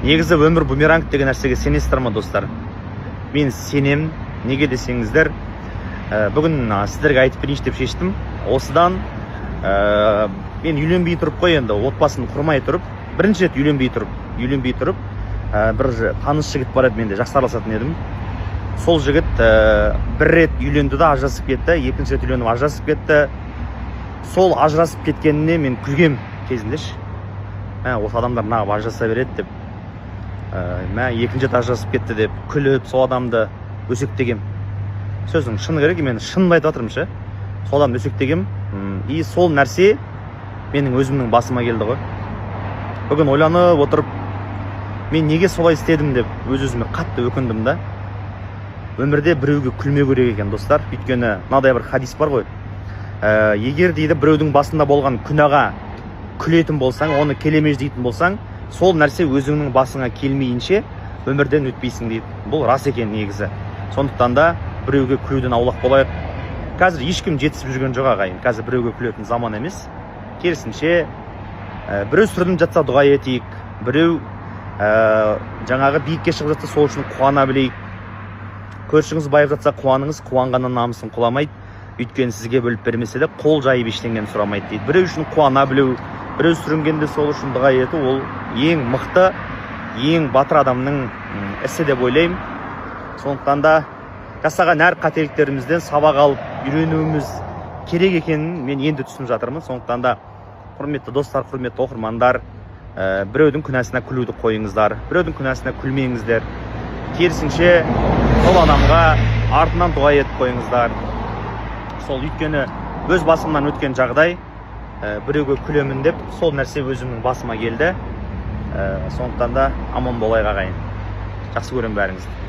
Негізі өмір бумеранг деген нәрсеге сенесіздер ма, достар? Мен сенем. Неге десеңіздер, бүгін сіздерге айтып берейінші деп шештім. Осыдан мен үйленбей тұрып қой, енді отбасын құрмай тұрып, бірінші рет үйленбей тұрып, бір таныс жігіт бар еді, менде жақсы араласатын едім. Сол жігіт бір рет үйленді де ажырасып кетті, екінші рет үйленіп ажырасып кетті. Сол ажырасып кеткеніне мен күлгем кезіндеш. Осы адамдар нағып ажыраса береді деп, екінші рет ажырасып кетті деп күліп, сол адамды өсектегем. Сөздің шыны керек, мен шынын айтып жатырмын ше. Сол адамды өсектегем. И сол нәрсе менің өзімнің басыма келді ғой. Бүгін ойланып отырып, мен неге солай істедім деп өз-өзіме қатты өкіндім да. Өмірде біреуге күлмеу керек екен, достар. Өйткені мынадай бір хадис бар ғой. Егер дейді біреудің басында болған күнәға күлетін болсаң, оны келемеждейтін болсаң, сол нәрсе өзіңнің басыңа келмейінше өмірден өтпейсің дейді. Бұл рас екен негізі. Сондықтан да біреуге күлуден аулақ болайық. Қазір ешкім жетісіп жүрген жоқ ағайын. Қазір біреуге күлетін заман емес. Керісінше, біреу сүрініп жатса дұға етейік. Біреу жаңағы биікке шығып жатса сол үшін қуана білейік. Көршіңіз байып жатса қуаныңыз, қуанғаннан намысын құламайды. Өйткені сізге бөліп бермесе де қол жайып ештеңені сұрамайды дейді. Біреу үшін қуана білу, біреу сүрінгенде сол үшін дұға ету, ол ең мықты, ең батыр адамның ісі деп ойлаймын. Сондықтан да жасаған әр қателіктерімізден сабақ алып үйренуіміз керек екенін мен енді түсініп жатырмын. Сондықтан да құрметті достар, құрметті оқырмандар, біреудің күнәсіне күлуді қойыңыздар, біреудің күнәсіне күлмеңіздер. Керісінше сол адамға артынан дұға етіп қойыңыздар. Сол өйткені өз басымнан өткен жағдай, біреуге күлемін деп, сол нәрсе өзімнің басыма келді. Сондықтан да аман болайық ағайын. Жақсы көремін бәріңізді.